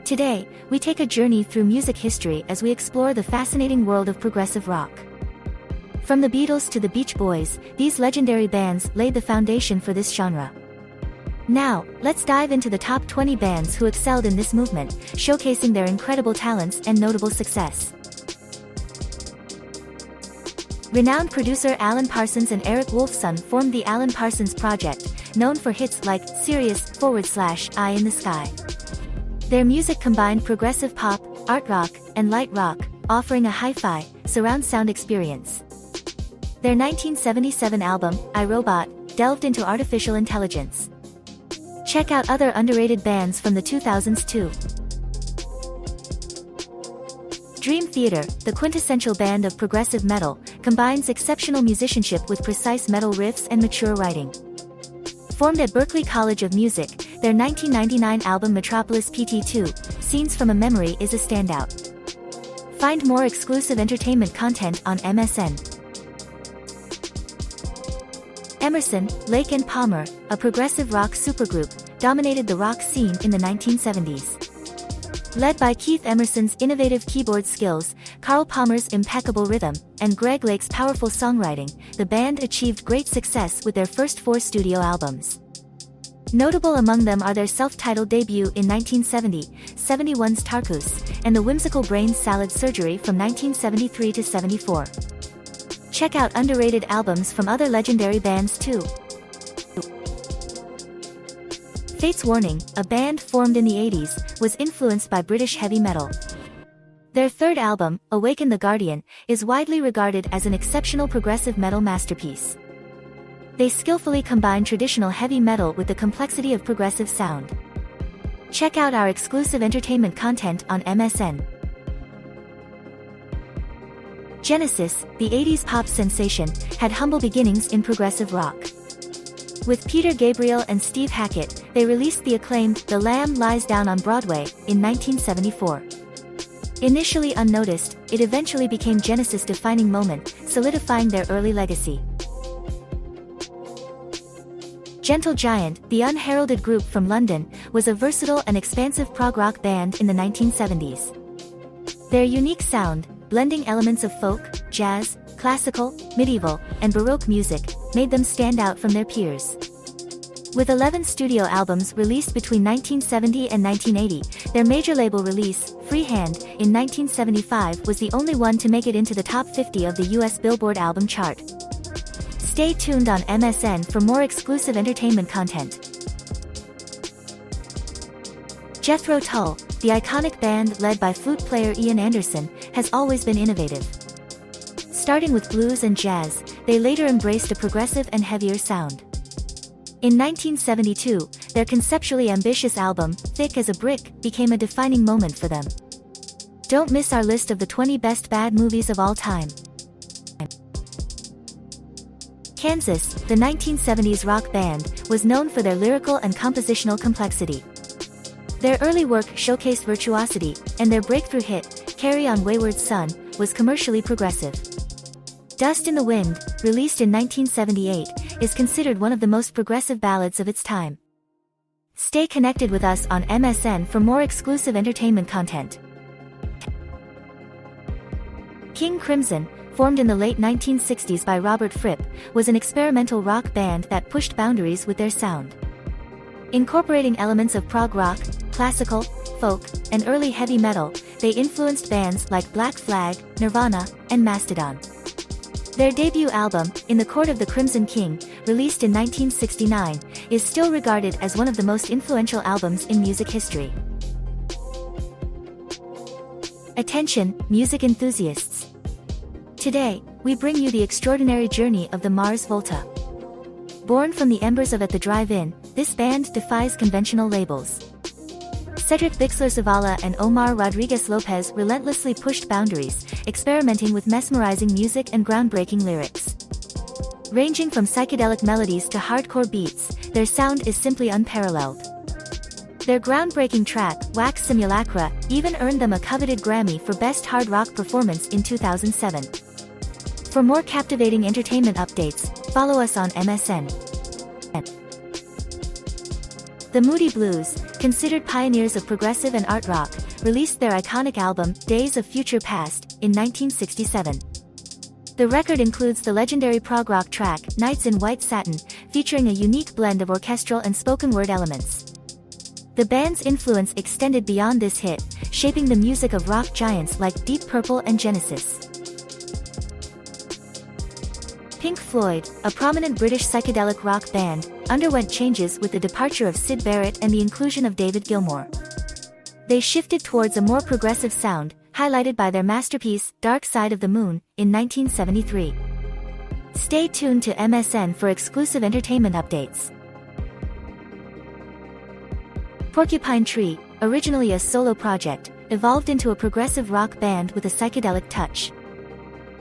Today, we take a journey through music history as we explore the fascinating world of progressive rock. From the Beatles to the Beach Boys, these legendary bands laid the foundation for this genre. Now, let's dive into the top 20 bands who excelled in this movement, showcasing their incredible talents and notable success. Renowned producer Alan Parsons and Eric Wolfson formed the Alan Parsons Project, known for hits like Sirius/Eye in the Sky. Their music combined progressive pop, art rock, and light rock, offering a hi-fi, surround sound experience. Their 1977 album, I, Robot, delved into artificial intelligence. Check out other underrated bands from the 2000s too. Dream Theater, the quintessential band of progressive metal, combines exceptional musicianship with precise metal riffs and mature writing. Formed at Berklee College of Music, their 1999 album Metropolis PT2, Scenes from a Memory is a standout. Find more exclusive entertainment content on MSN. Emerson, Lake and Palmer, a progressive rock supergroup, dominated the rock scene in the 1970s. Led by Keith Emerson's innovative keyboard skills, Carl Palmer's impeccable rhythm, and Greg Lake's powerful songwriting, the band achieved great success with their first 4 studio albums. Notable among them are their self-titled debut in 1970, 71's Tarkus, and the whimsical Brain Salad Surgery from 1973 to 74. Check out underrated albums from other legendary bands too. Fates Warning, a band formed in the 80s, was influenced by British heavy metal. Their third album, Awaken the Guardian, is widely regarded as an exceptional progressive metal masterpiece. They skillfully combine traditional heavy metal with the complexity of progressive sound. Check out our exclusive entertainment content on MSN. Genesis, the 80s pop sensation, had humble beginnings in progressive rock. With Peter Gabriel and Steve Hackett, they released the acclaimed The Lamb Lies Down on Broadway in 1974. Initially unnoticed, it eventually became Genesis' defining moment, solidifying their early legacy. Gentle Giant, the unheralded group from London, was a versatile and expansive prog-rock band in the 1970s. Their unique sound, blending elements of folk, jazz, classical, medieval, and Baroque music, made them stand out from their peers. With 11 studio albums released between 1970 and 1980, their major label release, Freehand, in 1975 was the only one to make it into the top 50 of the US Billboard album chart. Stay tuned on MSN for more exclusive entertainment content. Jethro Tull, the iconic band led by flute player Ian Anderson, has always been innovative. Starting with blues and jazz, they later embraced a progressive and heavier sound. In 1972, their conceptually ambitious album, Thick as a Brick, became a defining moment for them. Don't miss our list of the 20 best bad movies of all time. Kansas, the 1970s rock band, was known for their lyrical and compositional complexity. Their early work showcased virtuosity, and their breakthrough hit, Carry On Wayward Son, was commercially progressive. Dust in the Wind, released in 1978, is considered one of the most progressive ballads of its time. Stay connected with us on MSN for more exclusive entertainment content. King Crimson, formed in the late 1960s by Robert Fripp, was an experimental rock band that pushed boundaries with their sound. Incorporating elements of prog rock, classical, folk, and early heavy metal, they influenced bands like Black Flag, Nirvana, and Mastodon. Their debut album, In the Court of the Crimson King, released in 1969, is still regarded as one of the most influential albums in music history. Attention, music enthusiasts! Today, we bring you the extraordinary journey of the Mars Volta. Born from the embers of At the Drive-In, this band defies conventional labels. Cedric Bixler Zavala and Omar Rodriguez Lopez relentlessly pushed boundaries, experimenting with mesmerizing music and groundbreaking lyrics. Ranging from psychedelic melodies to hardcore beats, their sound is simply unparalleled. Their groundbreaking track, Wax Simulacra, even earned them a coveted Grammy for Best Hard Rock Performance in 2007. For more captivating entertainment updates, follow us on MSN. The Moody Blues, considered pioneers of progressive and art rock, released their iconic album, Days of Future Past, in 1967. The record includes the legendary prog-rock track, Nights in White Satin, featuring a unique blend of orchestral and spoken word elements. The band's influence extended beyond this hit, shaping the music of rock giants like Deep Purple and Genesis. Pink Floyd, a prominent British psychedelic rock band, underwent changes with the departure of Syd Barrett and the inclusion of David Gilmour. They shifted towards a more progressive sound, highlighted by their masterpiece, Dark Side of the Moon, in 1973. Stay tuned to MSN for exclusive entertainment updates. Porcupine Tree, originally a solo project, evolved into a progressive rock band with a psychedelic touch.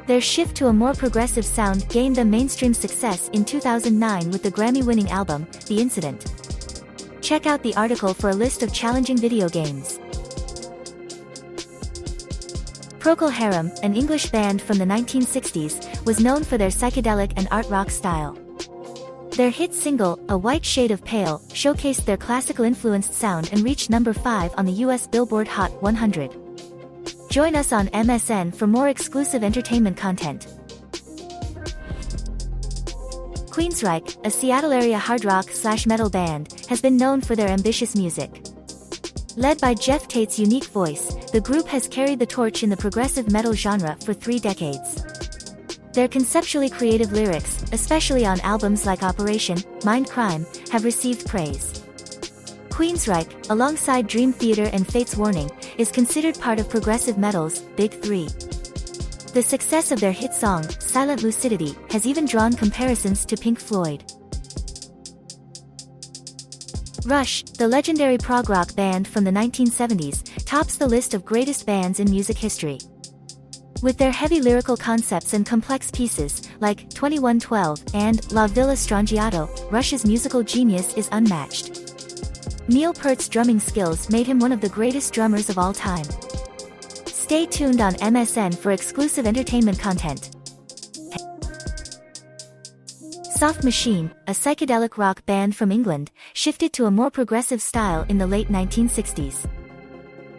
Their shift to a more progressive sound gained them mainstream success in 2009 with the Grammy-winning album, The Incident. Check out the article for a list of challenging video games. Procol Harum, an English band from the 1960s, was known for their psychedelic and art rock style. Their hit single, A White Shade of Pale, showcased their classical-influenced sound and reached number 5 on the US Billboard Hot 100. Join us on MSN for more exclusive entertainment content. Queensryche, a Seattle-area hard rock/metal band, has been known for their ambitious music. Led by Jeff Tate's unique voice, the group has carried the torch in the progressive metal genre for 3 decades. Their conceptually creative lyrics, especially on albums like Operation, Mind Crime, have received praise. Queensryche, alongside Dream Theater and Fate's Warning, is considered part of progressive metal's Big Three. The success of their hit song, Silent Lucidity, has even drawn comparisons to Pink Floyd. Rush, the legendary prog rock band from the 1970s, tops the list of greatest bands in music history. With their heavy lyrical concepts and complex pieces, like 2112 and La Villa Strangiato, Rush's musical genius is unmatched. Neil Peart's drumming skills made him one of the greatest drummers of all time. Stay tuned on MSN for exclusive entertainment content. Soft Machine, a psychedelic rock band from England, shifted to a more progressive style in the late 1960s.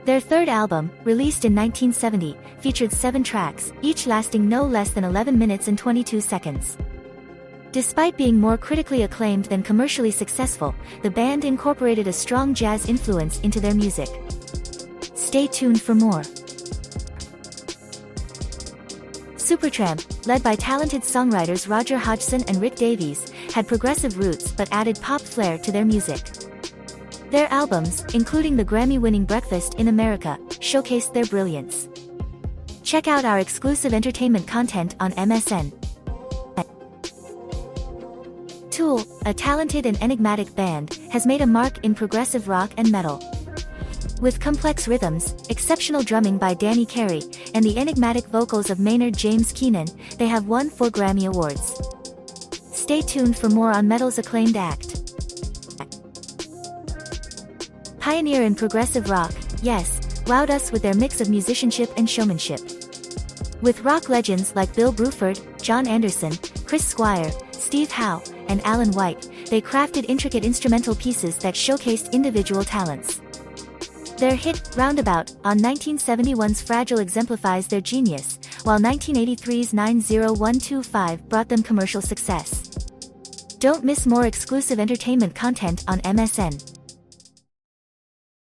Their third album, released in 1970, featured 7 tracks, each lasting no less than 11 minutes and 22 seconds. Despite being more critically acclaimed than commercially successful, the band incorporated a strong jazz influence into their music. Stay tuned for more. Supertramp, led by talented songwriters Roger Hodgson and Rick Davies, had progressive roots but added pop flair to their music. Their albums, including the Grammy-winning Breakfast in America, showcased their brilliance. Check out our exclusive entertainment content on MSN. Tool, a talented and enigmatic band, has made a mark in progressive rock and metal. With complex rhythms, exceptional drumming by Danny Carey, and the enigmatic vocals of Maynard James Keenan, they have won 4 Grammy Awards. Stay tuned for more on metal's acclaimed act. Pioneer in progressive rock, Yes, wowed us with their mix of musicianship and showmanship. With rock legends like Bill Bruford, John Anderson, Chris Squire, Steve Howe, and Alan White, they crafted intricate instrumental pieces that showcased individual talents. Their hit, Roundabout, on 1971's Fragile exemplifies their genius, while 1983's 90125 brought them commercial success. Don't miss more exclusive entertainment content on MSN.